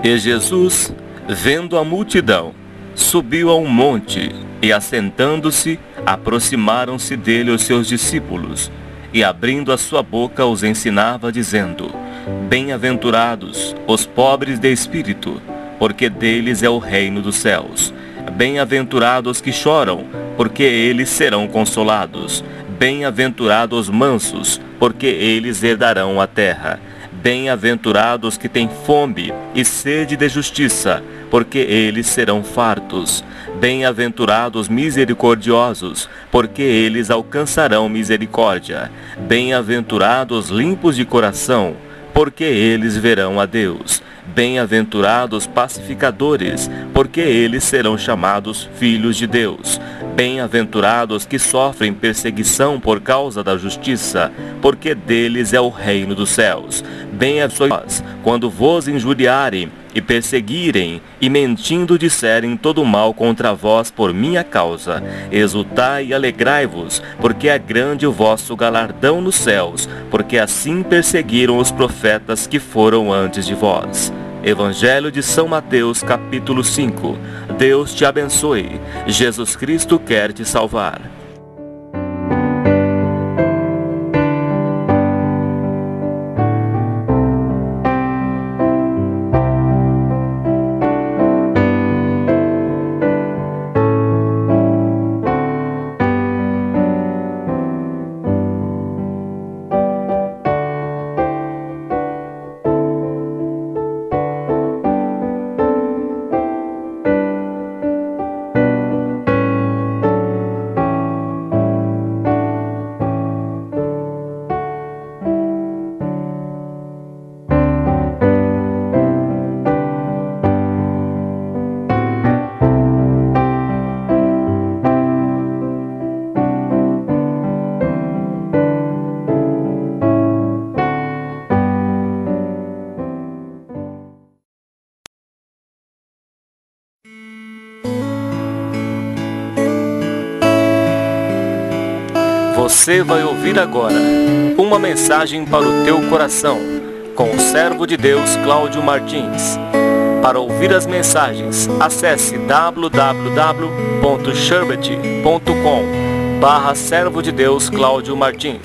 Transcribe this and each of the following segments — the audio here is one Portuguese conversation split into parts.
E Jesus, vendo a multidão, subiu a um monte, e assentando-se, aproximaram-se dele os seus discípulos, e abrindo a sua boca os ensinava, dizendo: Bem-aventurados os pobres de espírito, porque deles é o reino dos céus. Bem-aventurados que choram, porque eles serão consolados. Bem-aventurados os mansos, porque eles herdarão a terra. Bem-aventurados que têm fome e sede de justiça, porque eles serão fartos. Bem-aventurados misericordiosos, porque eles alcançarão misericórdia. Bem-aventurados limpos de coração, porque eles verão a Deus. Bem-aventurados pacificadores, porque eles serão chamados filhos de Deus. Bem-aventurados que sofrem perseguição por causa da justiça, porque deles é o reino dos céus. Bem-aventurados quando vos injuriarem e perseguirem, e mentindo disserem todo mal contra vós por minha causa. Exultai e alegrai-vos, porque é grande o vosso galardão nos céus, porque assim perseguiram os profetas que foram antes de vós. Evangelho de São Mateus, capítulo 5. Deus te abençoe. Jesus Cristo quer te salvar. Você vai ouvir agora uma mensagem para o teu coração, com o servo de Deus Cláudio Martins. Para ouvir as mensagens, acesse www.sherbet.com/servo de Deus Cláudio Martins,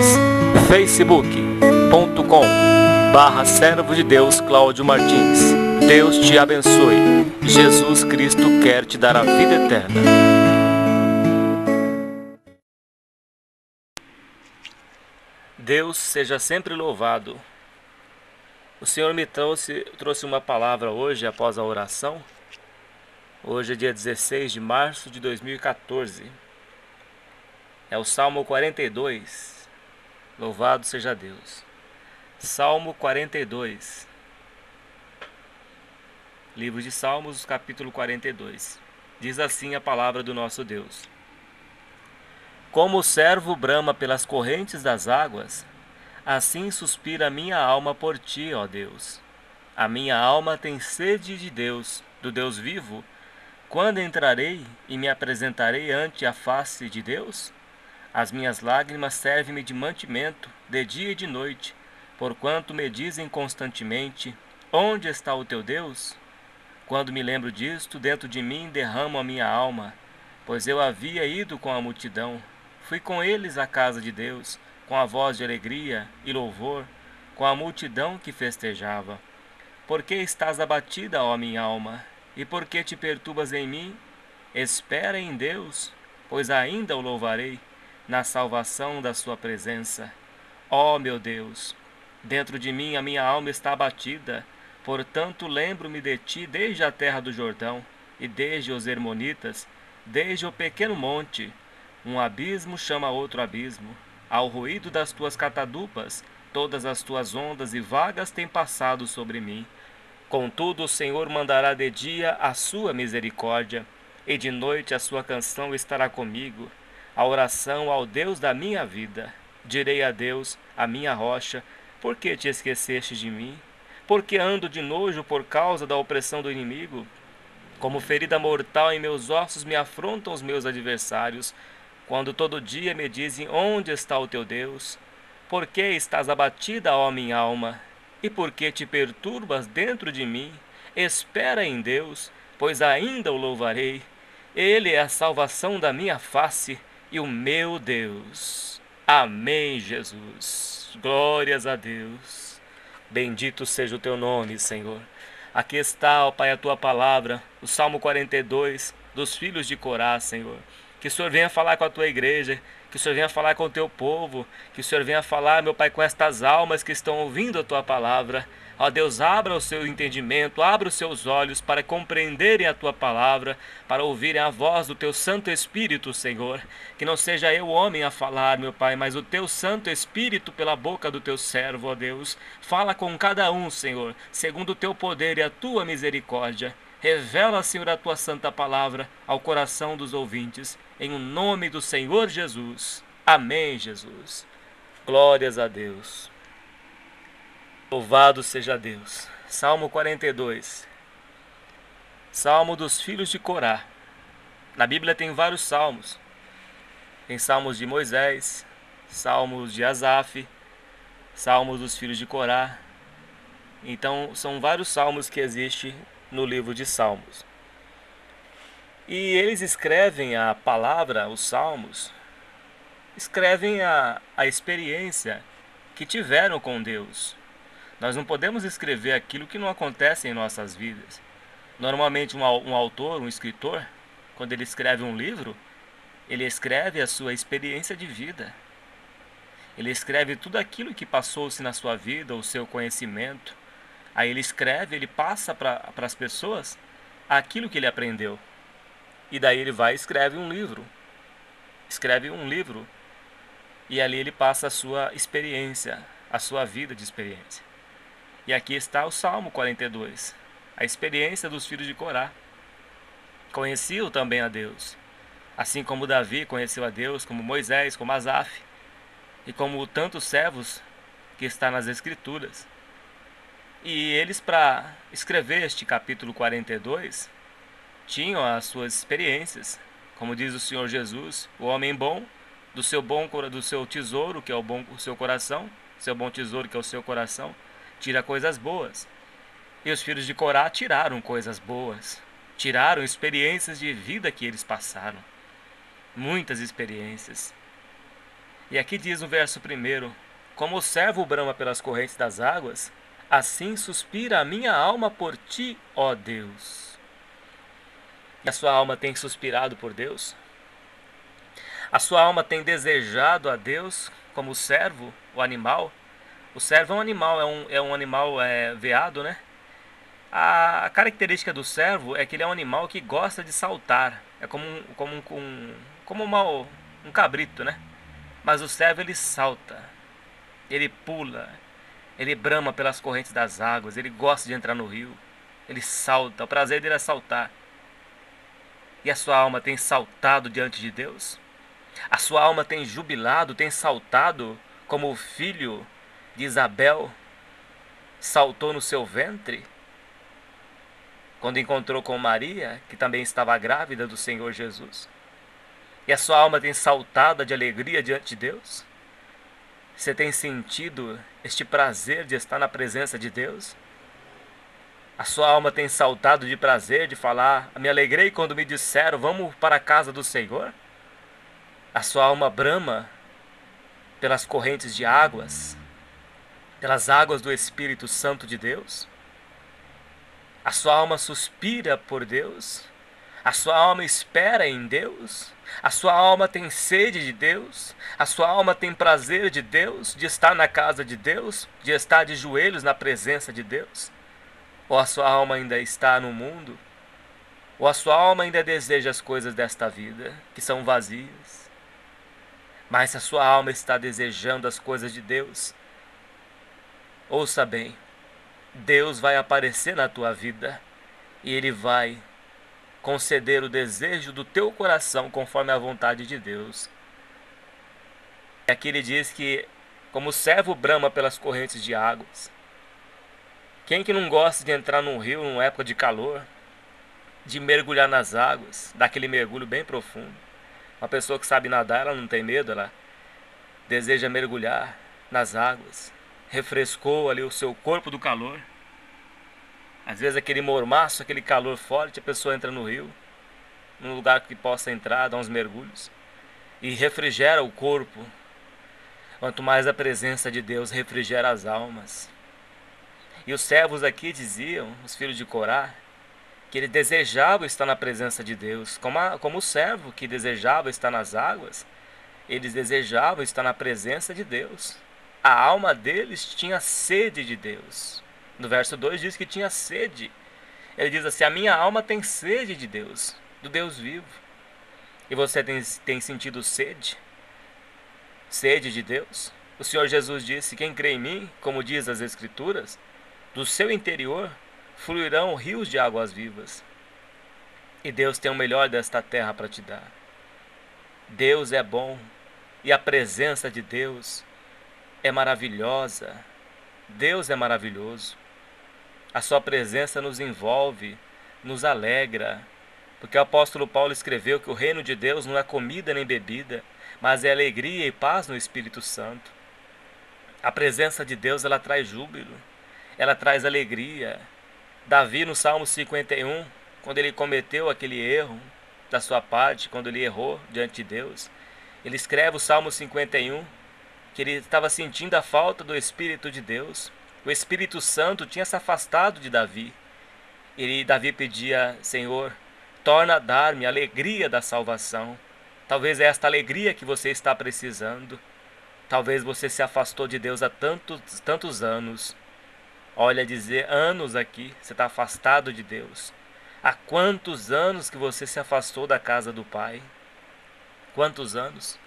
facebook.com/servo de Deus Cláudio Martins. Deus te abençoe. Jesus Cristo quer te dar a vida eterna. Deus seja sempre louvado. O Senhor me trouxe uma palavra hoje após a oração. Hoje é dia 16 de março de 2014. É o Salmo 42. Louvado seja Deus. Salmo 42. Livro de Salmos, capítulo 42. Diz assim a palavra do nosso Deus: Como o servo brama pelas correntes das águas, assim suspira a minha alma por ti, ó Deus. A minha alma tem sede de Deus, do Deus vivo. Quando entrarei e me apresentarei ante a face de Deus? As minhas lágrimas servem-me de mantimento, de dia e de noite, porquanto me dizem constantemente: onde está o teu Deus? Quando me lembro disto, dentro de mim derramo a minha alma, pois eu havia ido com a multidão. Fui com eles à casa de Deus, com a voz de alegria e louvor, com a multidão que festejava. Por que estás abatida, ó minha alma? E por que te perturbas em mim? Espera em Deus, pois ainda o louvarei, na salvação da sua presença. Ó meu Deus, dentro de mim a minha alma está abatida, portanto lembro-me de ti desde a terra do Jordão, e desde os Hermonitas, desde o pequeno monte. Um abismo chama outro abismo. Ao ruído das tuas catadupas, todas as tuas ondas e vagas têm passado sobre mim. Contudo, o Senhor mandará de dia a sua misericórdia, e de noite a sua canção estará comigo, a oração ao Deus da minha vida. Direi a Deus, a minha rocha: por que te esqueceste de mim? Por que ando de nojo por causa da opressão do inimigo? Como ferida mortal em meus ossos me afrontam os meus adversários, quando todo dia me dizem: onde está o teu Deus? Por que estás abatida, ó minha alma? E por que te perturbas dentro de mim? Espera em Deus, pois ainda o louvarei. Ele é a salvação da minha face e o meu Deus. Amém, Jesus. Glórias a Deus. Bendito seja o teu nome, Senhor. Aqui está, ó Pai, a tua palavra, o Salmo 42, dos filhos de Corá, Senhor. Que o Senhor venha falar com a tua igreja, que o Senhor venha falar com o teu povo, que o Senhor venha falar, meu Pai, com estas almas que estão ouvindo a tua palavra. Ó Deus, abra o seu entendimento, abra os seus olhos para compreenderem a tua palavra, para ouvirem a voz do teu Santo Espírito, Senhor. Que não seja eu, homem, a falar, meu Pai, mas o teu Santo Espírito pela boca do teu servo, ó Deus. Fala com cada um, Senhor, segundo o teu poder e a tua misericórdia. Revela, Senhor, a tua santa palavra ao coração dos ouvintes, em o nome do Senhor Jesus. Amém, Jesus. Glórias a Deus. Louvado seja Deus. Salmo 42. Salmo dos filhos de Corá. Na Bíblia tem vários salmos. Tem salmos de Moisés, salmos de Asaf, salmos dos filhos de Corá. Então, são vários salmos que existem no livro de Salmos. E eles escrevem a palavra, os salmos, escrevem a experiência que tiveram com Deus. Nós não podemos escrever aquilo que não acontece em nossas vidas. Normalmente um autor, um escritor, quando ele escreve um livro, ele escreve a sua experiência de vida. Ele escreve tudo aquilo que passou-se na sua vida, o seu conhecimento. Aí ele escreve, ele passa para as pessoas aquilo que ele aprendeu. E daí ele vai e escreve um livro. Escreve um livro. E ali ele passa a sua experiência, a sua vida de experiência. E aqui está o Salmo 42. A experiência dos filhos de Corá. Conheciam também a Deus. Assim como Davi conheceu a Deus, como Moisés, como Asaf. E como tantos servos que está nas Escrituras. E eles, para escrever este capítulo 42, tinham as suas experiências. Como diz o Senhor Jesus, o homem bom, do seu tesouro, que é o seu coração, seu bom tesouro, que é o seu coração, tira coisas boas. E os filhos de Corá tiraram coisas boas, tiraram experiências de vida que eles passaram. Muitas experiências. E aqui diz no verso 1: Como o servo brama pelas correntes das águas, assim suspira a minha alma por ti, ó Deus. E a sua alma tem suspirado por Deus? A sua alma tem desejado a Deus como o servo, o animal? O servo é um animal, é um animal veado, né? A característica do servo é que ele é um animal que gosta de saltar. É como um cabrito, né? Mas o servo, ele salta, ele pula, ele brama pelas correntes das águas, ele gosta de entrar no rio, ele salta, o prazer dele é saltar. E a sua alma tem saltado diante de Deus? A sua alma tem jubilado, tem saltado como o filho de Isabel saltou no seu ventre? Quando encontrou com Maria, que também estava grávida do Senhor Jesus? E a sua alma tem saltado de alegria diante de Deus? Você tem sentido este prazer de estar na presença de Deus? A sua alma tem saltado de prazer de falar: me alegrei quando me disseram, vamos para a casa do Senhor? A sua alma brama pelas correntes de águas, pelas águas do Espírito Santo de Deus? A sua alma suspira por Deus? A sua alma espera em Deus? A sua alma tem sede de Deus? A sua alma tem prazer de Deus, de estar na casa de Deus, de estar de joelhos na presença de Deus? Ou a sua alma ainda está no mundo? Ou a sua alma ainda deseja as coisas desta vida, que são vazias? Mas se a sua alma está desejando as coisas de Deus, ouça bem, Deus vai aparecer na tua vida e Ele vai conceder o desejo do teu coração conforme a vontade de Deus. Aqui ele diz que, como o servo brama pelas correntes de águas. Quem que não gosta de entrar num rio numa época de calor, de mergulhar nas águas, daquele mergulho bem profundo? Uma pessoa que sabe nadar, ela não tem medo, ela deseja mergulhar nas águas, refrescou ali o seu corpo do calor. Às vezes aquele mormaço, aquele calor forte, a pessoa entra no rio, num lugar que possa entrar, dá uns mergulhos e refrigera o corpo. Quanto mais a presença de Deus refrigera as almas. E os servos aqui diziam, os filhos de Corá, que ele desejava estar na presença de Deus, como o servo que desejava estar nas águas, eles desejavam estar na presença de Deus. A alma deles tinha sede de Deus. No verso 2 diz que tinha sede. Ele diz assim: a minha alma tem sede de Deus, do Deus vivo. E você tem sentido sede? Sede de Deus? O Senhor Jesus disse: quem crê em mim, como diz as Escrituras, do seu interior fluirão rios de águas vivas. E Deus tem o melhor desta terra para te dar. Deus é bom e a presença de Deus é maravilhosa. Deus é maravilhoso. A sua presença nos envolve, nos alegra, porque o apóstolo Paulo escreveu que o reino de Deus não é comida nem bebida, mas é alegria e paz no Espírito Santo. A presença de Deus, ela traz júbilo, ela traz alegria. Davi, no Salmo 51, quando ele cometeu aquele erro da sua parte, quando ele errou diante de Deus, ele escreve o Salmo 51, que ele estava sentindo a falta do Espírito de Deus. O Espírito Santo tinha se afastado de Davi. E Davi pedia: Senhor, torna a dar-me a alegria da salvação. Talvez é esta alegria que você está precisando. Talvez você se afastou de Deus há tantos anos. Olha, dizer anos aqui, você está afastado de Deus. Há quantos anos que você se afastou da casa do Pai? Quantos anos?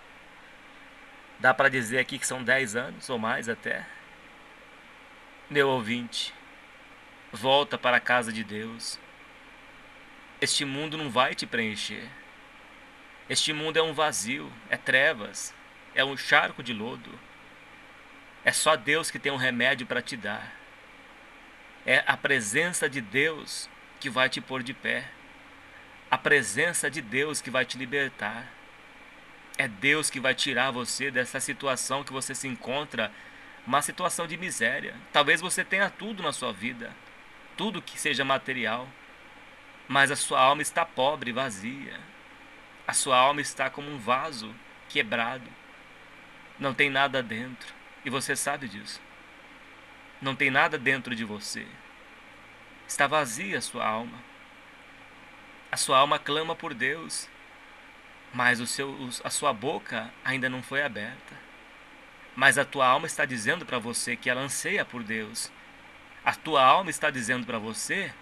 Dá para dizer aqui que são 10 anos ou mais até. Meu ouvinte, volta para a casa de Deus. Este mundo não vai te preencher. Este mundo é um vazio, é trevas, é um charco de lodo. É só Deus que tem um remédio para te dar. É a presença de Deus que vai te pôr de pé. A presença de Deus que vai te libertar. É Deus que vai tirar você dessa situação que você se encontra, uma situação de miséria. Talvez você tenha tudo na sua vida, tudo que seja material, mas a sua alma está pobre e vazia. A sua alma está como um vaso quebrado. Não tem nada dentro, e você sabe disso. Não tem nada dentro de você. Está vazia a sua alma. A sua alma clama por Deus, mas a sua boca ainda não foi aberta. Mas a tua alma está dizendo para você que ela anseia por Deus. A tua alma está dizendo para você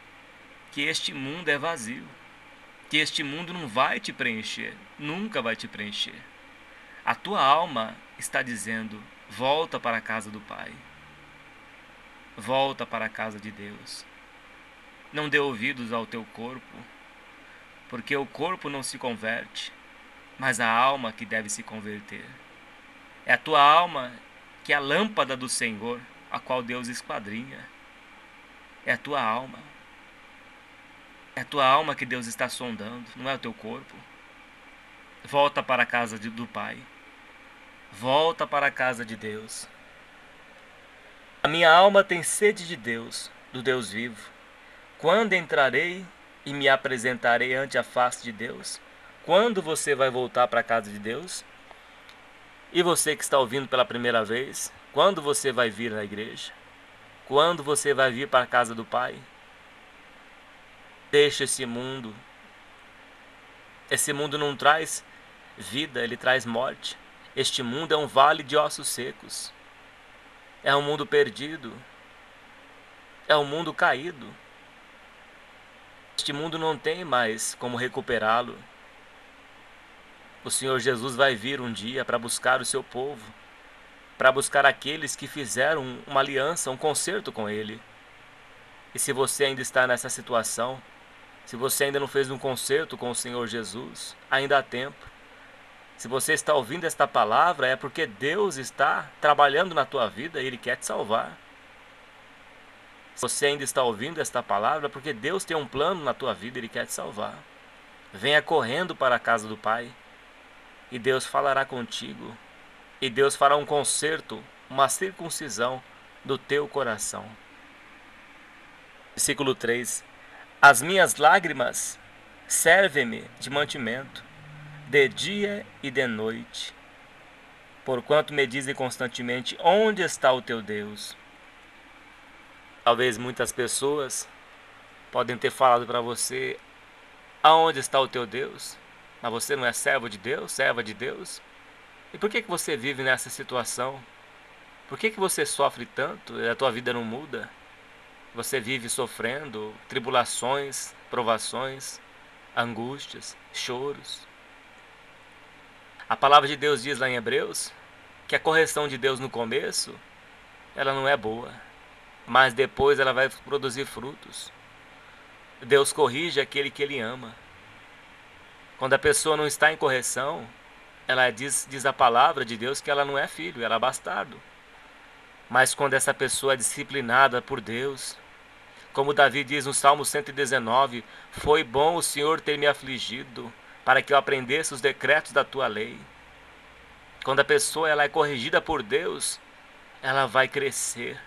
que este mundo é vazio, que este mundo não vai te preencher, nunca vai te preencher. A tua alma está dizendo: volta para a casa do Pai. Volta para a casa de Deus. Não dê ouvidos ao teu corpo, porque o corpo não se converte, mas a alma que deve se converter. É a tua alma que é a lâmpada do Senhor, a qual Deus esquadrinha. É a tua alma. É a tua alma que Deus está sondando, não é o teu corpo. Volta para a casa do Pai. Volta para a casa de Deus. A minha alma tem sede de Deus, do Deus vivo. Quando entrarei e me apresentarei ante a face de Deus? Quando você vai voltar para a casa de Deus? E você que está ouvindo pela primeira vez, quando você vai vir na igreja? Quando você vai vir para a casa do Pai? Deixa esse mundo. Esse mundo não traz vida, ele traz morte. Este mundo é um vale de ossos secos. É um mundo perdido. É um mundo caído. Este mundo não tem mais como recuperá-lo. O Senhor Jesus vai vir um dia para buscar o seu povo, para buscar aqueles que fizeram uma aliança, um concerto com Ele. E se você ainda está nessa situação, se você ainda não fez um concerto com o Senhor Jesus, ainda há tempo. Se você está ouvindo esta palavra, é porque Deus está trabalhando na tua vida e Ele quer te salvar. Se você ainda está ouvindo esta palavra, é porque Deus tem um plano na tua vida e Ele quer te salvar. Venha correndo para a casa do Pai, e Deus falará contigo, e Deus fará um concerto uma circuncisão do teu coração. Versículo 3: As minhas lágrimas servem-me de mantimento, de dia e de noite, porquanto me dizem constantemente: onde está o teu Deus? Talvez muitas pessoas podem ter falado para você: aonde está o teu Deus? Mas você não é servo de Deus, serva de Deus? E por que você vive nessa situação? Por que você sofre tanto e a tua vida não muda? Você vive sofrendo tribulações, provações, angústias, choros. A palavra de Deus diz lá em Hebreus que a correção de Deus no começo, ela não é boa, mas depois ela vai produzir frutos. Deus corrige aquele que Ele ama. Quando a pessoa não está em correção, ela diz a palavra de Deus que ela não é filho, ela é bastardo. Mas quando essa pessoa é disciplinada por Deus, como Davi diz no Salmo 119, foi bom o Senhor ter me afligido, para que eu aprendesse os decretos da tua lei. Quando a pessoa ela é corrigida por Deus, ela vai crescer.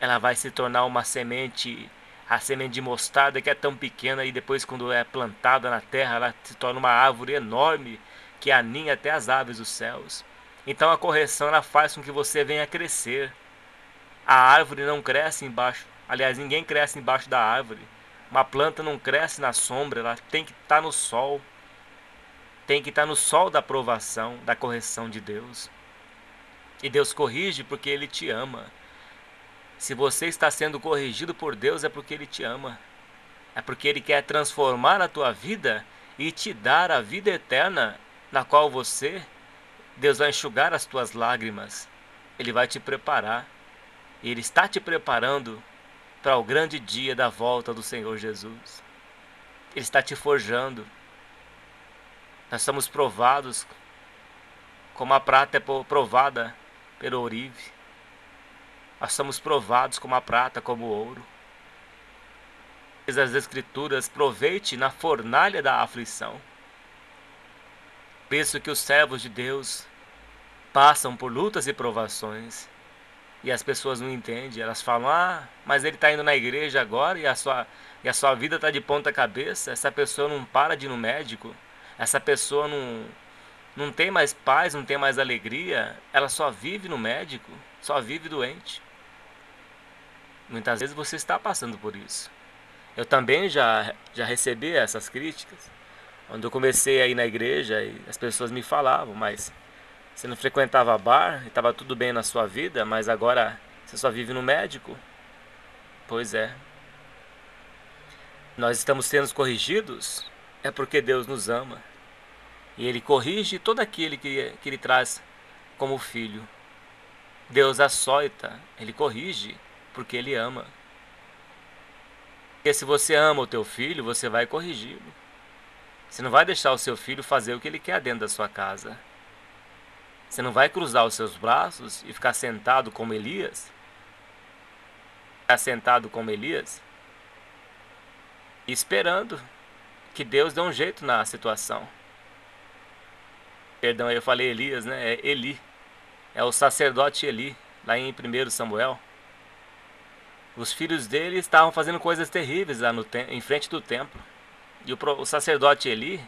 Ela vai se tornar uma semente, a semente de mostarda que é tão pequena e depois quando é plantada na terra, ela se torna uma árvore enorme que aninha até as aves dos céus. Então a correção ela faz com que você venha crescer. A árvore não cresce embaixo, aliás, ninguém cresce embaixo da árvore. Uma planta não cresce na sombra, ela tem que estar no sol. Tem que estar no sol da aprovação, da correção de Deus. E Deus corrige porque Ele te ama. Se você está sendo corrigido por Deus é porque Ele te ama. É porque Ele quer transformar a tua vida e te dar a vida eterna, na qual Deus vai enxugar as tuas lágrimas. Ele vai te preparar. E Ele está te preparando para o grande dia da volta do Senhor Jesus. Ele está te forjando. Nós somos provados como a prata é provada pelo ourive. Nós somos provados como a prata, como o ouro. Diz as Escrituras: proveite na fornalha da aflição. Por isso que os servos de Deus passam por lutas e provações. E as pessoas não entendem. Elas falam: mas ele está indo na igreja agora e a sua vida está de ponta cabeça. Essa pessoa não para de ir no médico. Essa pessoa não tem mais paz, não tem mais alegria. Ela só vive no médico, só vive doente. Muitas vezes você está passando por isso. Eu também já recebi essas críticas. Quando eu comecei a ir na igreja e as pessoas me falavam: mas você não frequentava bar e estava tudo bem na sua vida, mas agora você só vive no médico? Pois é. Nós estamos sendo corrigidos é porque Deus nos ama. E Ele corrige todo aquele que Ele traz como filho. Deus açoita, Ele corrige porque Ele ama. Porque se você ama o teu filho, você vai corrigi-lo. Você não vai deixar o seu filho fazer o que ele quer dentro da sua casa. Você não vai cruzar os seus braços e ficar sentado como Elias. Ficar sentado como Elias, esperando que Deus dê um jeito na situação. Perdão, eu falei Elias, né? É Eli. É o sacerdote Eli, lá em 1 Samuel. Os filhos dele estavam fazendo coisas terríveis lá em frente do templo. E o sacerdote Eli,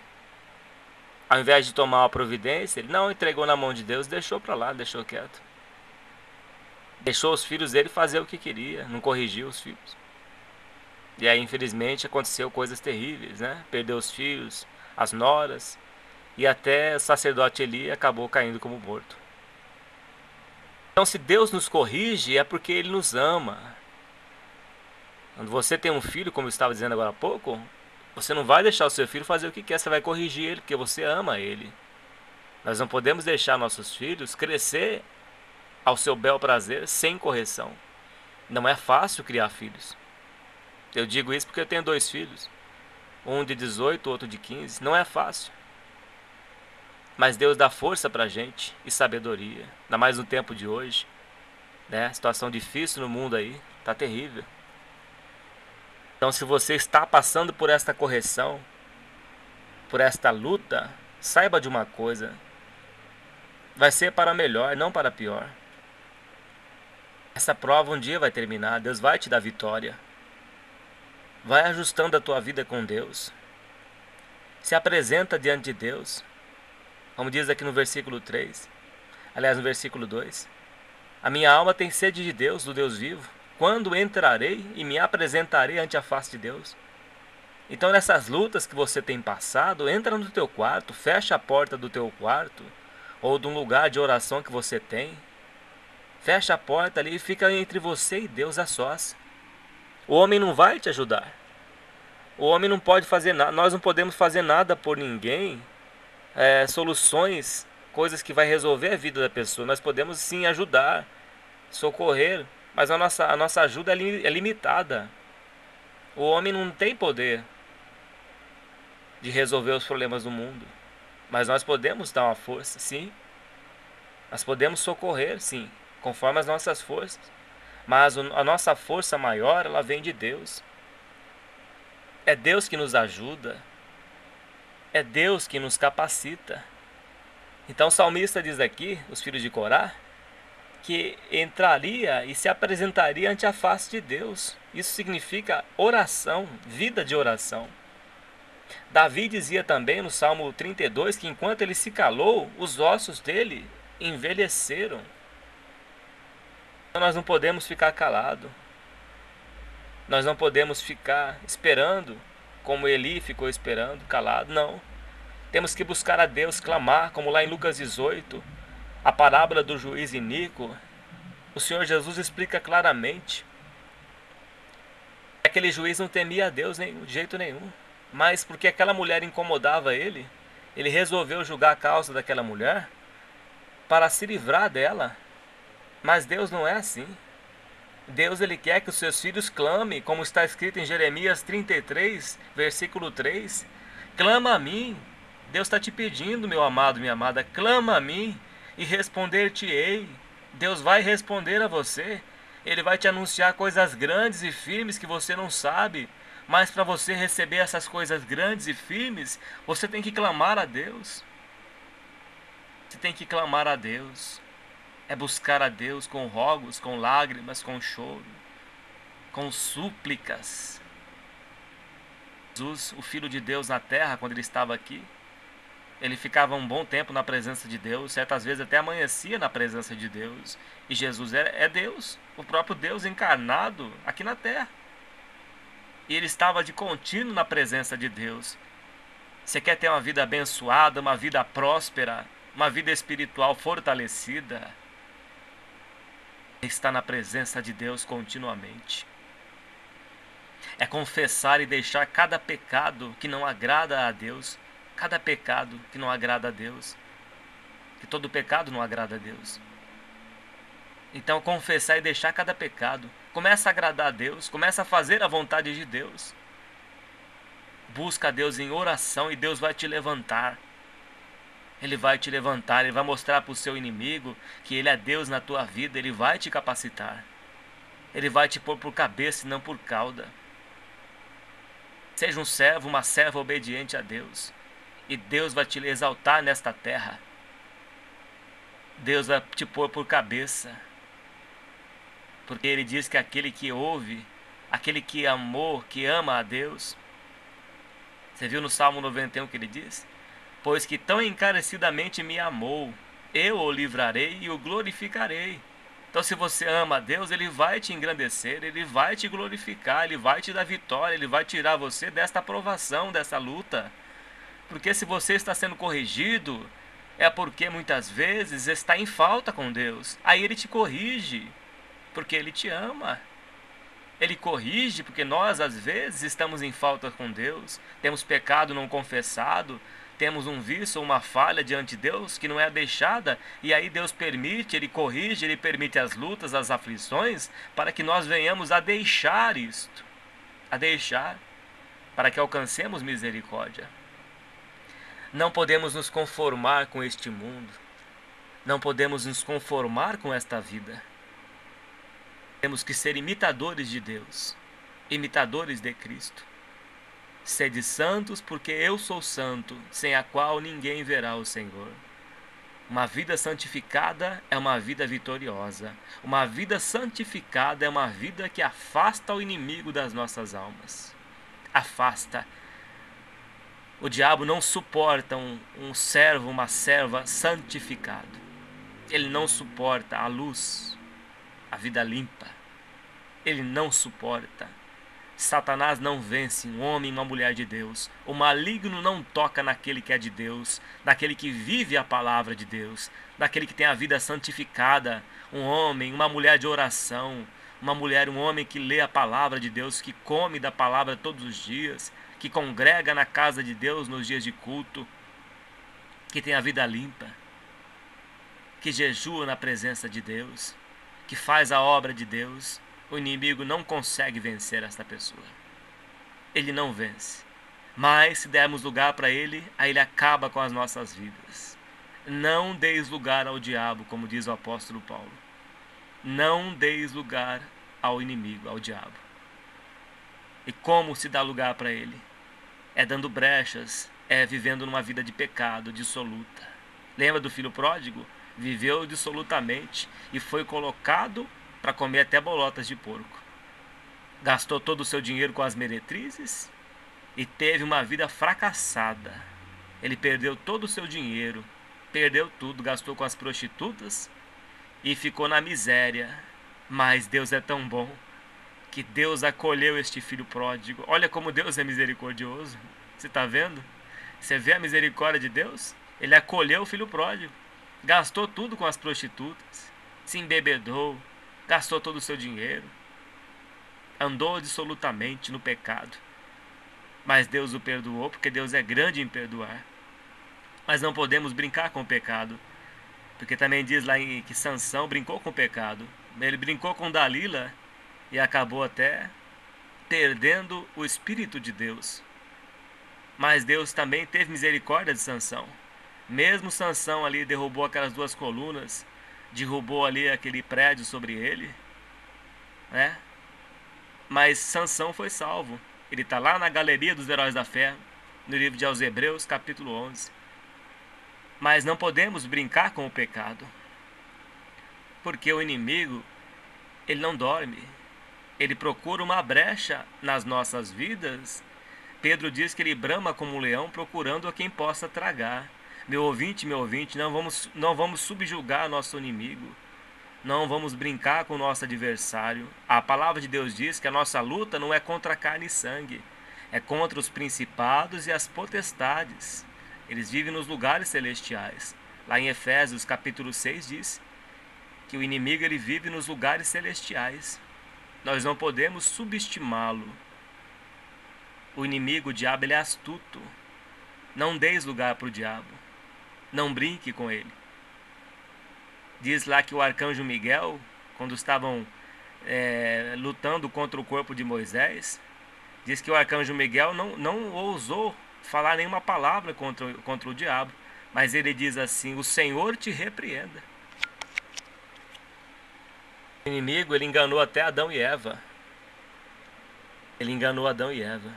ao invés de tomar uma providência, ele não entregou na mão de Deus, deixou para lá, deixou quieto. Deixou os filhos dele fazer o que queria, não corrigiu os filhos. E aí, infelizmente, aconteceu coisas terríveis, né? Perdeu os filhos, as noras, e até o sacerdote Eli acabou caindo como morto. Então, se Deus nos corrige, é porque Ele nos ama. Quando você tem um filho, como eu estava dizendo agora há pouco, você não vai deixar o seu filho fazer o que quer, você vai corrigir ele, porque você ama ele. Nós não podemos deixar nossos filhos crescer ao seu bel prazer sem correção. Não é fácil criar filhos. Eu digo isso porque eu tenho 2 filhos. Um de 18, outro de 15. Não é fácil. Mas Deus dá força pra gente e sabedoria. Ainda mais no tempo de hoje, né? Situação difícil no mundo aí. Tá terrível. Então, se você está passando por esta correção, por esta luta, saiba de uma coisa: vai ser para melhor, não para pior. Essa prova um dia vai terminar, Deus vai te dar vitória. Vai ajustando a tua vida com Deus. Se apresenta diante de Deus, como diz aqui no versículo 3, aliás, no versículo 2. A minha alma tem sede de Deus, do Deus vivo. Quando entrarei e me apresentarei ante a face de Deus? Então, nessas lutas que você tem passado, entra no teu quarto, fecha a porta do teu quarto, ou de um lugar de oração que você tem. Fecha a porta ali e fica entre você e Deus a sós. O homem não vai te ajudar. O homem não pode fazer nada. Nós não podemos fazer nada por ninguém. Soluções, coisas que vai resolver a vida da pessoa. Nós podemos sim ajudar, socorrer, mas a nossa ajuda é limitada. O homem não tem poder de resolver os problemas do mundo. Mas nós podemos dar uma força, sim. Nós podemos socorrer, sim, conforme as nossas forças. Mas a nossa força maior, ela vem de Deus. É Deus que nos ajuda. É Deus que nos capacita. Então o salmista diz aqui, os filhos de Corá, que entraria e se apresentaria ante a face de Deus. Isso significa oração, vida de oração. Davi dizia também no Salmo 32 que enquanto ele se calou, os ossos dele envelheceram. Então nós não podemos ficar calados. Nós não podemos ficar esperando, como Eli ficou esperando, calado. Não. Temos que buscar a Deus, clamar, como lá em Lucas 18, a parábola do juiz iníquo. O Senhor Jesus explica claramente. Aquele juiz não temia a Deus de jeito nenhum. Mas porque aquela mulher incomodava ele resolveu julgar a causa daquela mulher para se livrar dela. Mas Deus não é assim. Deus, ele quer que os seus filhos clamem, como está escrito em Jeremias 33, versículo 3. Clama a mim. Deus está te pedindo, meu amado, minha amada, clama a mim e responder-te-ei. Deus vai responder a você. Ele vai te anunciar coisas grandes e firmes que você não sabe. Mas para você receber essas coisas grandes e firmes, você tem que clamar a Deus. Você tem que clamar a Deus. É buscar a Deus com rogos, com lágrimas, com choro, com súplicas. Jesus, o Filho de Deus na terra, quando ele estava aqui, ele ficava um bom tempo na presença de Deus, certas vezes até amanhecia na presença de Deus. E Jesus é Deus, o próprio Deus encarnado aqui na terra. E ele estava de contínuo na presença de Deus. Você quer ter uma vida abençoada, uma vida próspera, uma vida espiritual fortalecida? Está na presença de Deus continuamente. É confessar e deixar cada pecado que não agrada a Deus, cada pecado que não agrada a Deus, que todo pecado não agrada a Deus. Então confessar e deixar cada pecado, começa a agradar a Deus, começa a fazer a vontade de Deus. Busca a Deus em oração e Deus vai te levantar. Ele vai te levantar, ele vai mostrar para o seu inimigo que ele é Deus na tua vida, ele vai te capacitar. Ele vai te pôr por cabeça e não por cauda. Seja um servo, uma serva obediente a Deus. E Deus vai te exaltar nesta terra. Deus vai te pôr por cabeça. Porque ele diz que aquele que ouve, aquele que amou, que ama a Deus. Você viu no Salmo 91 que ele diz? Pois que tão encarecidamente me amou, eu o livrarei e o glorificarei. Então se você ama a Deus, ele vai te engrandecer, ele vai te glorificar, ele vai te dar vitória, ele vai tirar você desta provação, dessa luta. Porque se você está sendo corrigido, é porque muitas vezes está em falta com Deus. Aí ele te corrige, porque ele te ama. Ele corrige porque nós às vezes estamos em falta com Deus, temos pecado não confessado, temos um vício, uma falha diante de Deus que não é deixada, e aí Deus permite, ele corrige, ele permite as lutas, as aflições, para que nós venhamos a deixar isto, para que alcancemos misericórdia. Não podemos nos conformar com este mundo, não podemos nos conformar com esta vida. Temos que ser imitadores de Deus, imitadores de Cristo. Sede santos, porque eu sou santo, sem a qual ninguém verá o Senhor. Uma vida santificada é uma vida vitoriosa. Uma vida santificada é uma vida que afasta o inimigo das nossas almas. Afasta. O diabo não suporta um servo, uma serva santificado. Ele não suporta a luz, a vida limpa. Ele não suporta. Satanás não vence um homem e uma mulher de Deus. O maligno não toca naquele que é de Deus, naquele que vive a palavra de Deus, naquele que tem a vida santificada. Um homem, uma mulher de oração, uma mulher, um homem que lê a palavra de Deus, que come da palavra todos os dias, que congrega na casa de Deus nos dias de culto, que tem a vida limpa, que jejua na presença de Deus, que faz a obra de Deus. O inimigo não consegue vencer esta pessoa. Ele não vence. Mas se dermos lugar para ele, aí ele acaba com as nossas vidas. Não deis lugar ao diabo, como diz o apóstolo Paulo. Não deis lugar ao inimigo, ao diabo. E como se dá lugar para ele? É dando brechas, é vivendo numa vida de pecado, dissoluta. Lembra do filho pródigo? Viveu dissolutamente e foi colocado para comer até bolotas de porco. Gastou todo o seu dinheiro com as meretrizes e teve uma vida fracassada. Ele perdeu todo o seu dinheiro, perdeu tudo, gastou com as prostitutas e ficou na miséria. Mas Deus é tão bom que Deus acolheu este filho pródigo. Olha como Deus é misericordioso. Você está vendo? Você vê a misericórdia de Deus? Ele acolheu o filho pródigo. Gastou tudo com as prostitutas, se embebedou, gastou todo o seu dinheiro, andou dissolutamente no pecado. Mas Deus o perdoou, porque Deus é grande em perdoar. Mas não podemos brincar com o pecado, porque também diz lá que Sansão brincou com o pecado. Ele brincou com Dalila e acabou até perdendo o Espírito de Deus. Mas Deus também teve misericórdia de Sansão. Mesmo Sansão ali derrubou aquelas 2 colunas, derrubou ali aquele prédio sobre ele, né? Mas Sansão foi salvo. Ele está lá na galeria dos heróis da fé, no livro de aos Hebreus, capítulo 11. Mas não podemos brincar com o pecado, porque o inimigo, ele não dorme. Ele procura uma brecha nas nossas vidas. Pedro diz que ele brama como um leão procurando a quem possa tragar. Meu ouvinte, não vamos subjugar nosso inimigo. Não vamos brincar com o nosso adversário. A palavra de Deus diz que a nossa luta não é contra carne e sangue. É contra os principados e as potestades. Eles vivem nos lugares celestiais. Lá em Efésios capítulo 6 diz que o inimigo ele vive nos lugares celestiais. Nós não podemos subestimá-lo. O inimigo, o diabo, ele é astuto. Não deis lugar para o diabo. Não brinque com ele. Diz lá que o arcanjo Miguel, quando estavam lutando contra o corpo de Moisés, diz que o arcanjo Miguel não ousou falar nenhuma palavra contra o diabo, mas ele diz assim: o Senhor te repreenda. O inimigo, ele enganou até Adão e Eva. Ele enganou Adão e Eva.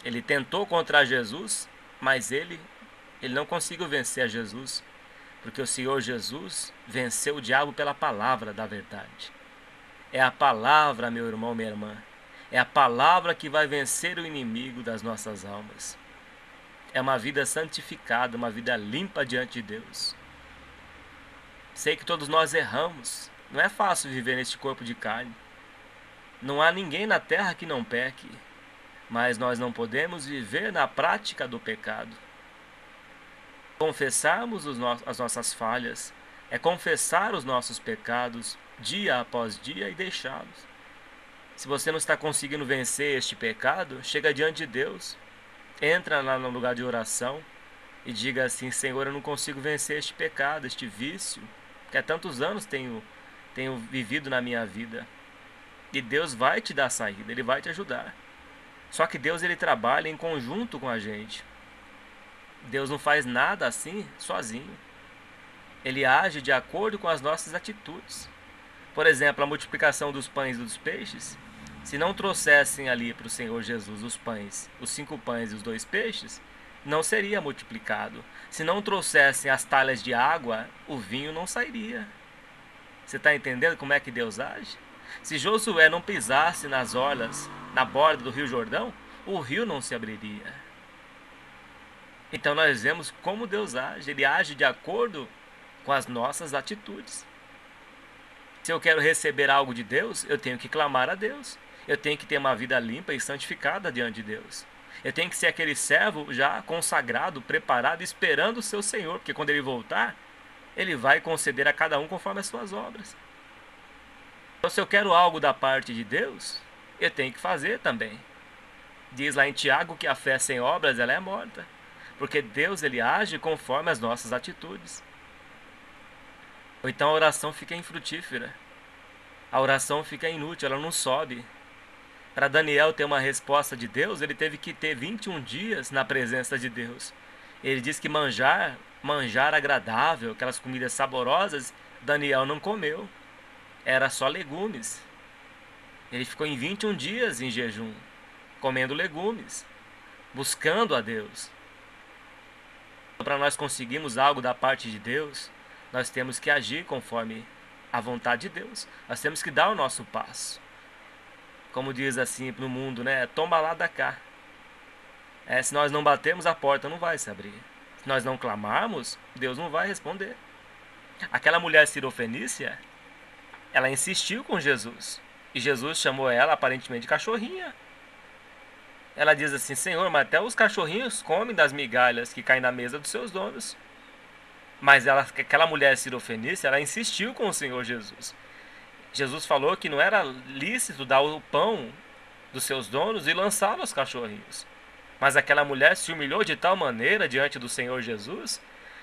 Ele tentou contra Jesus, mas ele não conseguiu vencer a Jesus, porque o Senhor Jesus venceu o diabo pela palavra da verdade. É a palavra, meu irmão, minha irmã. É a palavra que vai vencer o inimigo das nossas almas. É uma vida santificada, uma vida limpa diante de Deus. Sei que todos nós erramos. Não é fácil viver neste corpo de carne. Não há ninguém na terra que não peque. Mas nós não podemos viver na prática do pecado. Confessarmos as nossas falhas, é confessar os nossos pecados dia após dia e deixá-los. Se você não está conseguindo vencer este pecado, chega diante de Deus, entra lá no lugar de oração e diga assim: Senhor, eu não consigo vencer este pecado, este vício, que há tantos anos tenho vivido na minha vida. E Deus vai te dar saída, Ele vai te ajudar. Só que Deus, ele trabalha em conjunto com a gente. Deus não faz nada assim sozinho. Ele age de acordo com as nossas atitudes. Por exemplo, a multiplicação dos pães e dos peixes. Se não trouxessem ali para o Senhor Jesus os pães, os 5 pães e os 2 peixes, não seria multiplicado. Se não trouxessem as talhas de água, o vinho não sairia. Você está entendendo como é que Deus age? Se Josué não pisasse nas orlas, na borda do Rio Jordão, o rio não se abriria. Então nós vemos como Deus age. Ele age de acordo com as nossas atitudes. Se eu quero receber algo de Deus, eu tenho que clamar a Deus. Eu tenho que ter uma vida limpa e santificada diante de Deus. Eu tenho que ser aquele servo já consagrado, preparado, esperando o seu Senhor, porque quando ele voltar, ele vai conceder a cada um conforme as suas obras. Então, se eu quero algo da parte de Deus, eu tenho que fazer também. Diz lá em Tiago que a fé sem obras ela é morta, porque Deus ele age conforme as nossas atitudes. Ou então a oração fica infrutífera, a oração fica inútil, ela não sobe. Para Daniel ter uma resposta de Deus, ele teve que ter 21 dias na presença de Deus. Ele diz que manjar agradável, aquelas comidas saborosas, Daniel não comeu. Era só legumes. Ele ficou em 21 dias em jejum, comendo legumes, buscando a Deus. Para nós conseguirmos algo da parte de Deus, nós temos que agir conforme a vontade de Deus. Nós temos que dar o nosso passo. Como diz assim no mundo, né? Toma lá da cá. Se nós não batermos, a porta não vai se abrir. Se nós não clamarmos, Deus não vai responder. Aquela mulher cirofenícia, ela insistiu com Jesus. E Jesus chamou ela aparentemente de cachorrinha. Ela diz assim: Senhor, mas até os cachorrinhos comem das migalhas que caem na mesa dos seus donos. Mas aquela mulher cirofenícia, ela insistiu com o Senhor Jesus. Jesus falou que não era lícito dar o pão dos seus donos e lançá-lo aos cachorrinhos. Mas aquela mulher se humilhou de tal maneira diante do Senhor Jesus,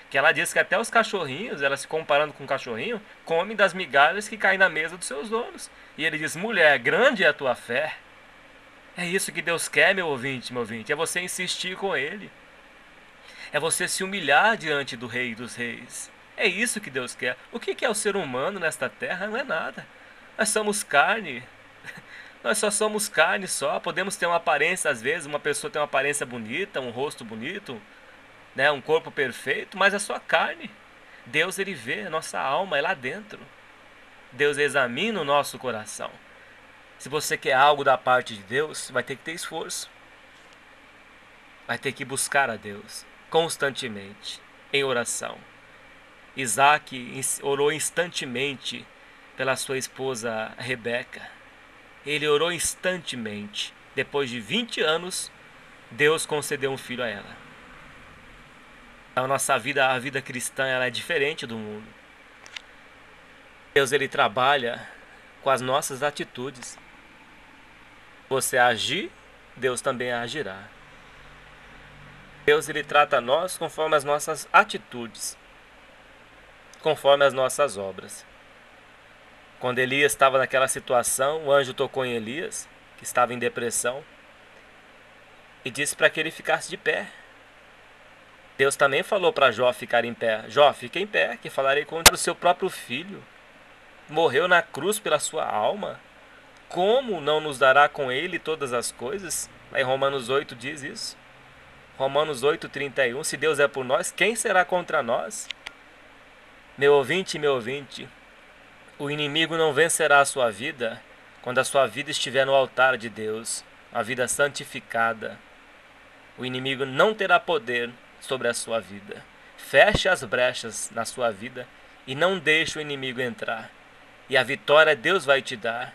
que ela disse que até os cachorrinhos, ela se comparando com o cachorrinho, comem das migalhas que caem na mesa dos seus donos. E ele diz: mulher, grande é a tua fé. É isso que Deus quer, meu ouvinte, é você insistir com Ele. É você se humilhar diante do Rei dos Reis. É isso que Deus quer. O que é o ser humano nesta terra? Não é nada. Nós somos carne. Nós só somos carne só. Podemos ter uma aparência, às vezes, uma pessoa tem uma aparência bonita, um rosto bonito, né, um corpo perfeito, mas é só carne. Deus, ele vê a nossa alma, é lá dentro. Deus examina o nosso coração. Se você quer algo da parte de Deus, vai ter que ter esforço. Vai ter que buscar a Deus constantemente, em oração. Isaac orou instantemente pela sua esposa Rebeca. Ele orou instantemente. Depois de 20 anos, Deus concedeu um filho a ela. A nossa vida, a vida cristã, ela é diferente do mundo. Deus, ele trabalha com as nossas atitudes. Você agir, Deus também agirá. Deus, ele trata nós conforme as nossas atitudes, conforme as nossas obras. Quando Elias estava naquela situação, o anjo tocou em Elias, que estava em depressão, e disse para que ele ficasse de pé. Deus também falou para Jó ficar em pé. Jó, fica em pé, que falarei contra o seu próprio filho. Morreu na cruz pela sua alma. Como não nos dará com ele todas as coisas? Lá em Romanos 8 diz isso. Romanos 8:31, se Deus é por nós, quem será contra nós? Meu ouvinte, o inimigo não vencerá a sua vida quando a sua vida estiver no altar de Deus, a vida santificada. O inimigo não terá poder sobre a sua vida. Feche as brechas na sua vida e não deixe o inimigo entrar. E a vitória Deus vai te dar,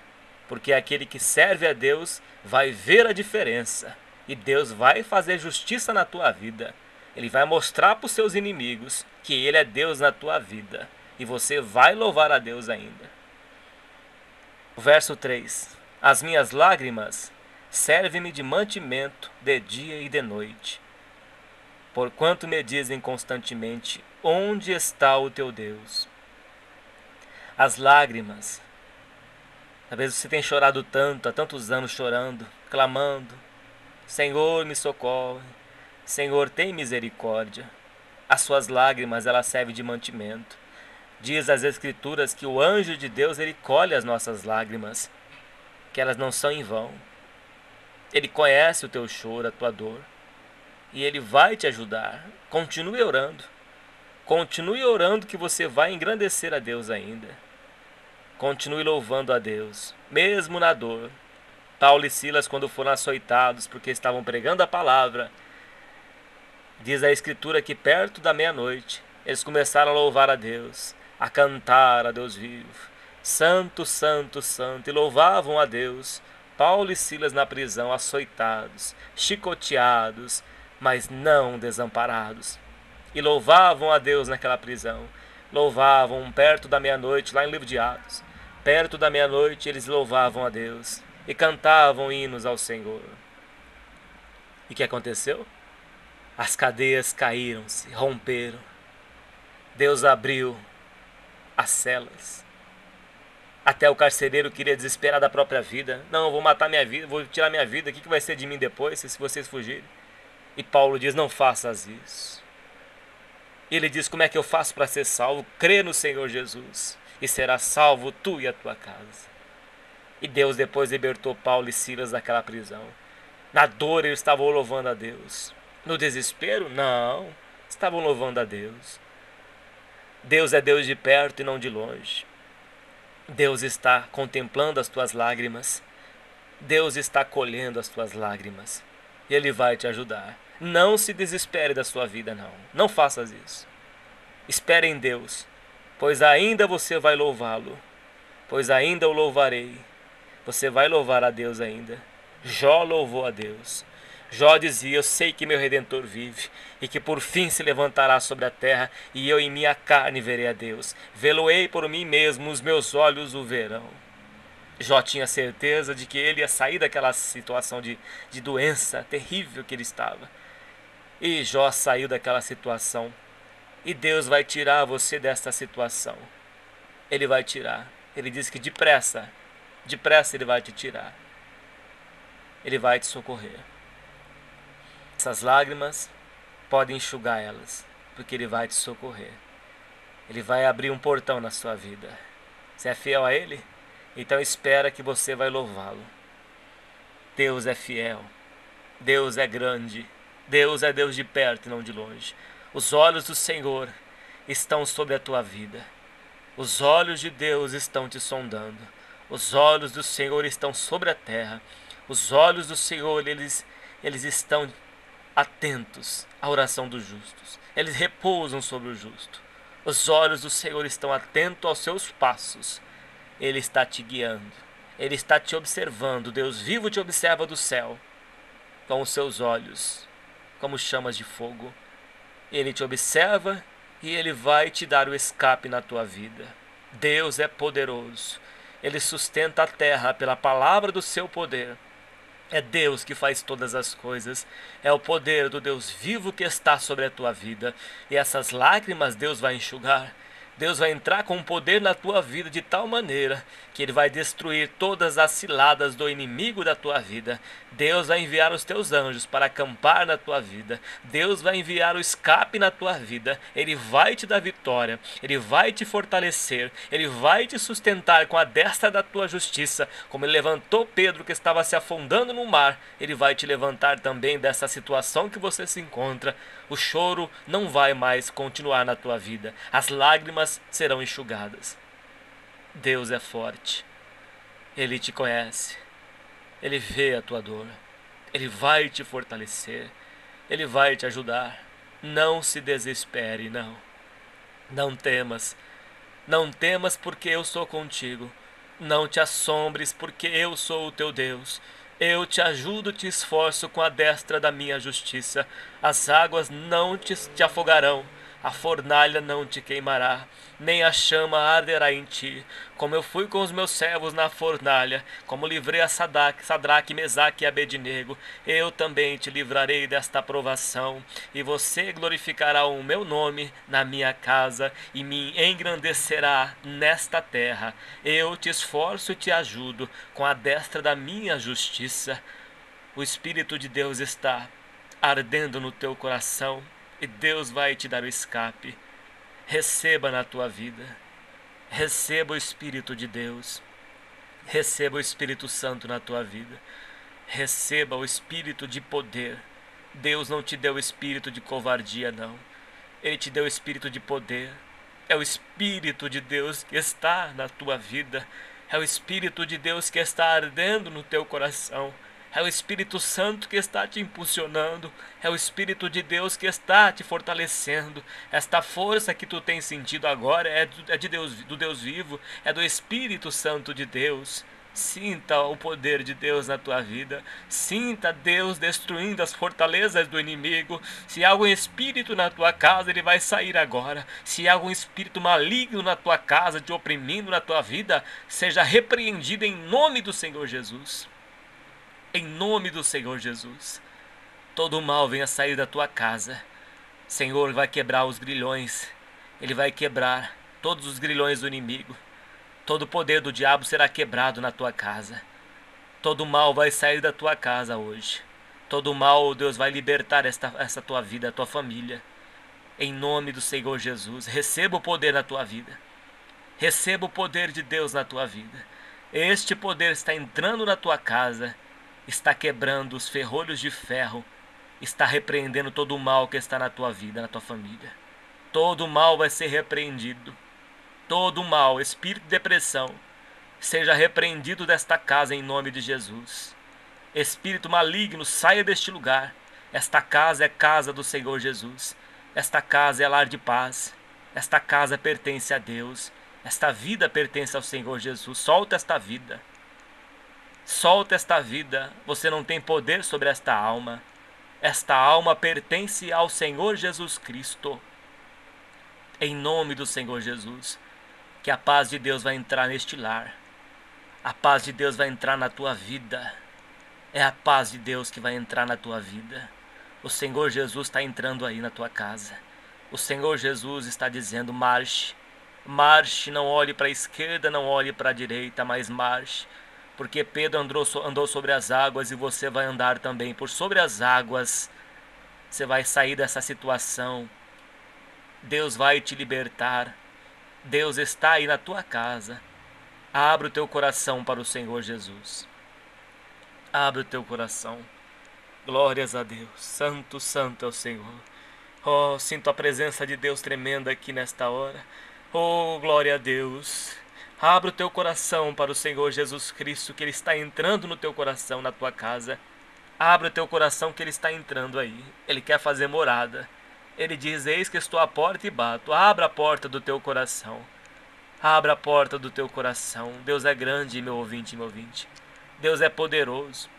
porque aquele que serve a Deus vai ver a diferença. E Deus vai fazer justiça na tua vida. Ele vai mostrar para os seus inimigos que Ele é Deus na tua vida. E você vai louvar a Deus ainda. O verso 3. As minhas lágrimas servem-me de mantimento de dia e de noite. Porquanto me dizem constantemente: onde está o teu Deus? As lágrimas. Talvez você tenha chorado tanto, há tantos anos chorando, clamando: Senhor, me socorre. Senhor, tem misericórdia. As suas lágrimas, elas servem de mantimento. Diz as Escrituras que o anjo de Deus, ele colhe as nossas lágrimas, que elas não são em vão. Ele conhece o teu choro, a tua dor. e Ele vai te ajudar. Continue orando. Continue orando que você vai engrandecer a Deus ainda. Continue louvando a Deus, mesmo na dor. Paulo e Silas, quando foram açoitados porque estavam pregando a palavra, diz a Escritura que perto da meia-noite eles começaram a louvar a Deus, a cantar a Deus vivo. Santo, santo, santo. E louvavam a Deus. Paulo e Silas na prisão, açoitados, chicoteados, mas não desamparados. E louvavam a Deus naquela prisão. Louvavam perto da meia-noite, lá em livro de Atos. Perto da meia-noite eles louvavam a Deus e cantavam hinos ao Senhor. E o que aconteceu? As cadeias caíram-se, romperam. Deus abriu as celas. Até o carcereiro queria desesperar da própria vida. Não, eu vou matar minha vida, vou tirar minha vida. O que vai ser de mim depois, se vocês fugirem? E Paulo diz, não faças isso. Ele diz, como é que eu faço para ser salvo? Crê no Senhor Jesus e serás salvo tu e a tua casa. E Deus depois libertou Paulo e Silas daquela prisão. Na dor eles estavam louvando a Deus. No desespero? Não. Estavam louvando a Deus. Deus é Deus de perto e não de longe. Deus está contemplando as tuas lágrimas. Deus está colhendo as tuas lágrimas. E Ele vai te ajudar. Não se desespere da sua vida, não. Não faças isso. Espere em Deus, pois ainda você vai louvá-lo. Pois ainda o louvarei. Você vai louvar a Deus ainda. Jó louvou a Deus. Jó dizia, eu sei que meu Redentor vive, e que por fim se levantará sobre a terra, e eu em minha carne verei a Deus. Vê-lo-ei por mim mesmo, os meus olhos o verão. Jó tinha certeza de que ele ia sair daquela situação de doença terrível que ele estava. E Jó saiu daquela situação. E Deus vai tirar você desta situação. Ele vai tirar. Ele diz que depressa Ele vai te tirar. Ele vai te socorrer. Essas lágrimas, podem enxugar elas, porque Ele vai te socorrer. Ele vai abrir um portão na sua vida. Você é fiel a Ele? Então espera que você vai louvá-lo. Deus é fiel. Deus é grande. Deus é Deus de perto e não de longe. Os olhos do Senhor estão sobre a tua vida. Os olhos de Deus estão te sondando. Os olhos do Senhor estão sobre a terra. Os olhos do Senhor, eles estão atentos à oração dos justos. Eles repousam sobre o justo. Os olhos do Senhor estão atentos aos seus passos. Ele está te guiando. Ele está te observando. Deus vivo te observa do céu com os seus olhos, como chamas de fogo. Ele te observa e Ele vai te dar o escape na tua vida. Deus é poderoso. Ele sustenta a terra pela palavra do seu poder. É Deus que faz todas as coisas. É o poder do Deus vivo que está sobre a tua vida. E essas lágrimas Deus vai enxugar. Deus vai entrar com poder na tua vida de tal maneira que Ele vai destruir todas as ciladas do inimigo da tua vida. Deus vai enviar os teus anjos para acampar na tua vida. Deus vai enviar o escape na tua vida. Ele vai te dar vitória. Ele vai te fortalecer. Ele vai te sustentar com a destra da tua justiça. Como Ele levantou Pedro que estava se afundando no mar, Ele vai te levantar também dessa situação que você se encontra. O choro não vai mais continuar na tua vida. As lágrimas serão enxugadas. Deus é forte. Ele te conhece. Ele vê a tua dor. Ele vai te fortalecer. Ele vai te ajudar. Não se desespere, não. Não temas. Não temas porque eu sou contigo. Não te assombres porque eu sou o teu Deus. Eu te ajudo, te esforço com a destra da minha justiça. As águas não te afogarão, a fornalha não te queimará, nem a chama arderá em ti. Como eu fui com os meus servos na fornalha, como livrei a Sadraque, Mesaque e Abednego, eu também te livrarei desta provação, e você glorificará o meu nome na minha casa, e me engrandecerá nesta terra. Eu te esforço e te ajudo com a destra da minha justiça. O Espírito de Deus está ardendo no teu coração, e Deus vai te dar o escape. Receba na tua vida. Receba o Espírito de Deus. Receba o Espírito Santo na tua vida. Receba o Espírito de poder. Deus não te deu espírito de covardia, não. Ele te deu espírito de poder. É o Espírito de Deus que está na tua vida. É o Espírito de Deus que está ardendo no teu coração. É o Espírito Santo que está te impulsionando. É o Espírito de Deus que está te fortalecendo. Esta força que tu tens sentido agora é de Deus, do Deus vivo. É do Espírito Santo de Deus. Sinta o poder de Deus na tua vida. Sinta Deus destruindo as fortalezas do inimigo. Se há algum espírito na tua casa, ele vai sair agora. Se há algum espírito maligno na tua casa, te oprimindo na tua vida, seja repreendido em nome do Senhor Jesus. Em nome do Senhor Jesus. Todo o mal venha sair da tua casa. O Senhor vai quebrar os grilhões. Ele vai quebrar todos os grilhões do inimigo. Todo o poder do diabo será quebrado na tua casa. Todo o mal vai sair da tua casa hoje. Todo o mal, Deus vai libertar essa tua vida, a tua família. Em nome do Senhor Jesus, receba o poder na tua vida. Receba o poder de Deus na tua vida. Este poder está entrando na tua casa, está quebrando os ferrolhos de ferro, está repreendendo todo o mal que está na tua vida, na tua família. Todo o mal vai ser repreendido. Todo o mal, espírito de depressão, seja repreendido desta casa em nome de Jesus. Espírito maligno, saia deste lugar. Esta casa é casa do Senhor Jesus. Esta casa é lar de paz. Esta casa pertence a Deus. Esta vida pertence ao Senhor Jesus. Solta esta vida. Solta esta vida. Você não tem poder sobre esta alma. Esta alma pertence ao Senhor Jesus Cristo. Em nome do Senhor Jesus. Que a paz de Deus vai entrar neste lar. A paz de Deus vai entrar na tua vida. É a paz de Deus que vai entrar na tua vida. O Senhor Jesus está entrando aí na tua casa. O Senhor Jesus está dizendo: marche. Marche, não olhe para a esquerda, não olhe para a direita, mas marche. Porque Pedro andou sobre as águas e você vai andar também por sobre as águas. Você vai sair dessa situação. Deus vai te libertar. Deus está aí na tua casa. Abra o teu coração para o Senhor Jesus. Abre o teu coração. Glórias a Deus. Santo, santo é o Senhor. Oh, sinto a presença de Deus tremenda aqui nesta hora. Oh, glória a Deus. Abra o teu coração para o Senhor Jesus Cristo, que Ele está entrando no teu coração, na tua casa. Abra o teu coração que Ele está entrando aí. Ele quer fazer morada. Ele diz: eis que estou à porta e bato. Abra a porta do teu coração. Abra a porta do teu coração. Deus é grande, meu ouvinte, meu ouvinte. Deus é poderoso.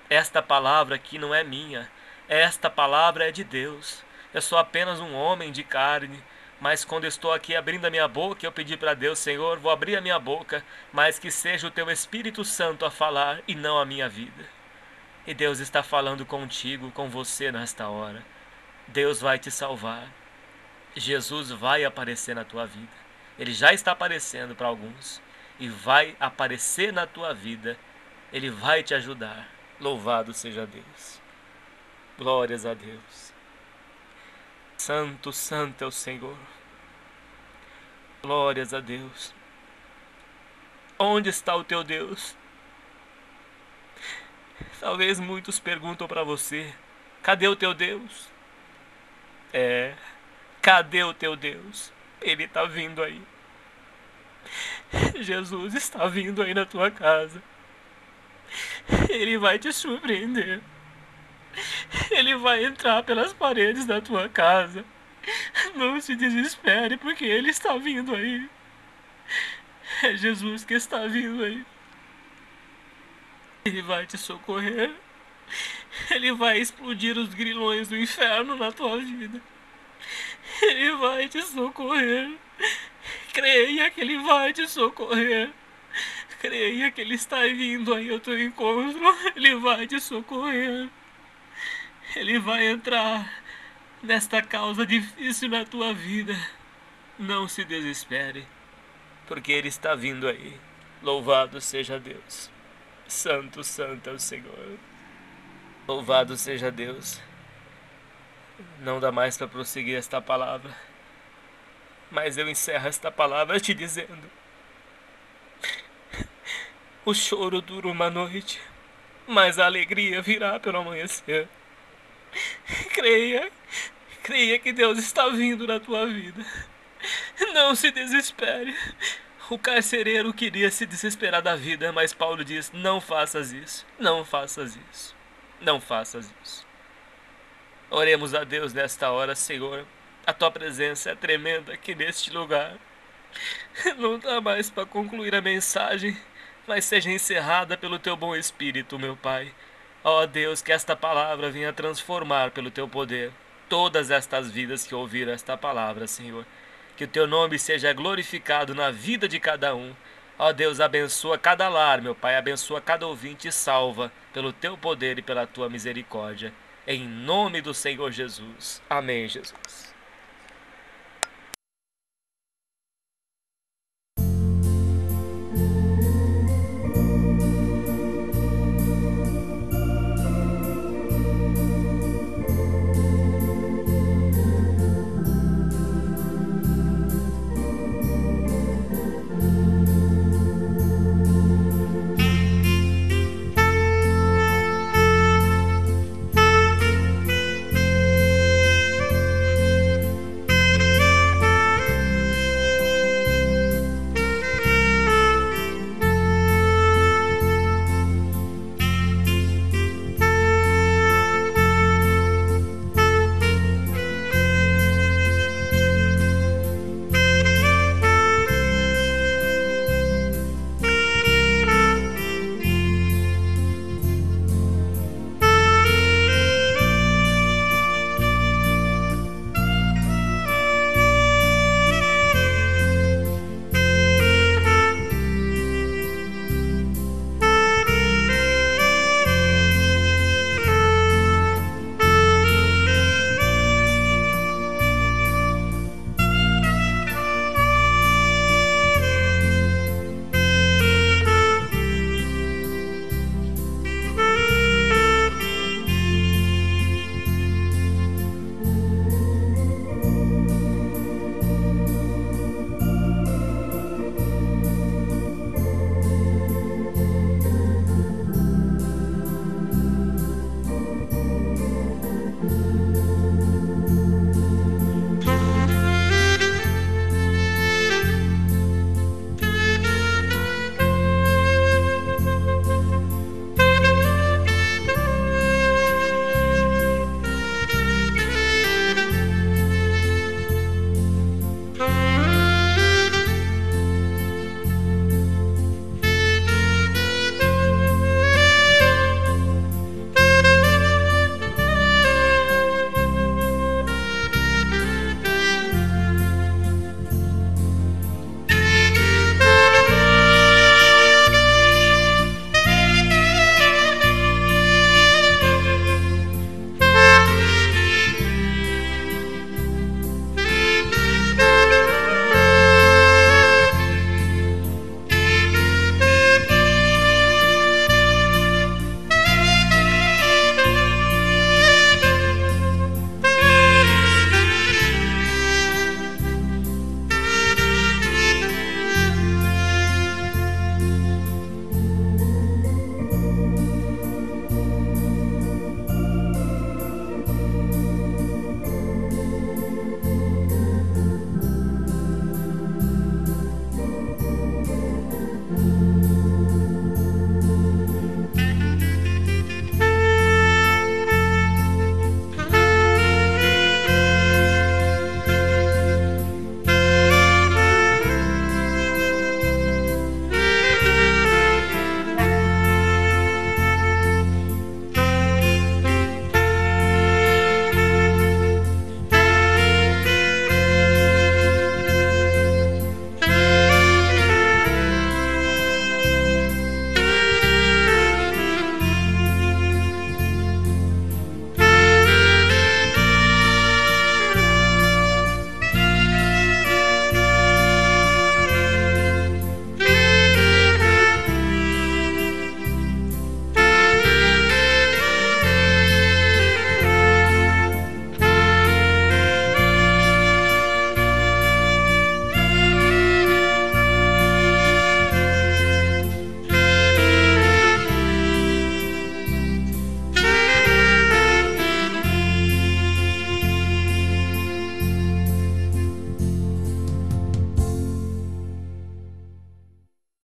Esta palavra aqui não é minha. Esta palavra é de Deus. Eu sou apenas um homem de carne. Mas quando estou aqui abrindo a minha boca, eu pedi para Deus: Senhor, vou abrir a minha boca, mas que seja o teu Espírito Santo a falar e não a minha vida. E Deus está falando contigo, com você nesta hora. Deus vai te salvar. Jesus vai aparecer na tua vida. Ele já está aparecendo para alguns e vai aparecer na tua vida. Ele vai te ajudar. Louvado seja Deus. Glórias a Deus. Santo, santo é o Senhor. Glórias a Deus. Onde está o teu Deus? Talvez muitos perguntam para você: cadê o teu Deus? Cadê o teu Deus? Ele está vindo aí. Jesus está vindo aí na tua casa. Ele vai te surpreender. Ele vai entrar pelas paredes da tua casa. Não se desespere, porque Ele está vindo aí. É Jesus que está vindo aí. Ele vai te socorrer. Ele vai explodir os grilhões do inferno na tua vida. Ele vai te socorrer. Creia que Ele vai te socorrer. Creia que Ele está vindo aí ao teu encontro. Ele vai te socorrer. Ele vai entrar nesta causa difícil na tua vida. Não se desespere, porque Ele está vindo aí. Louvado seja Deus. Santo, santo é o Senhor. Louvado seja Deus. Não dá mais para prosseguir esta palavra, mas eu encerro esta palavra te dizendo: o choro dura uma noite, mas a alegria virá pelo amanhecer. Creia, creia que Deus está vindo na tua vida. Não se desespere. O carcereiro queria se desesperar da vida, mas Paulo diz: não faças isso, não faças isso, não faças isso. Oremos a Deus nesta hora, Senhor. A tua presença é tremenda aqui neste lugar. Não dá mais para concluir a mensagem, mas seja encerrada pelo teu bom espírito, meu Pai. Ó Deus, que esta palavra venha transformar pelo teu poder todas estas vidas que ouviram esta palavra, Senhor. Que o teu nome seja glorificado na vida de cada um. Ó Deus, abençoa cada lar, meu Pai, abençoa cada ouvinte e salva pelo teu poder e pela tua misericórdia. Em nome do Senhor Jesus. Amém, Jesus.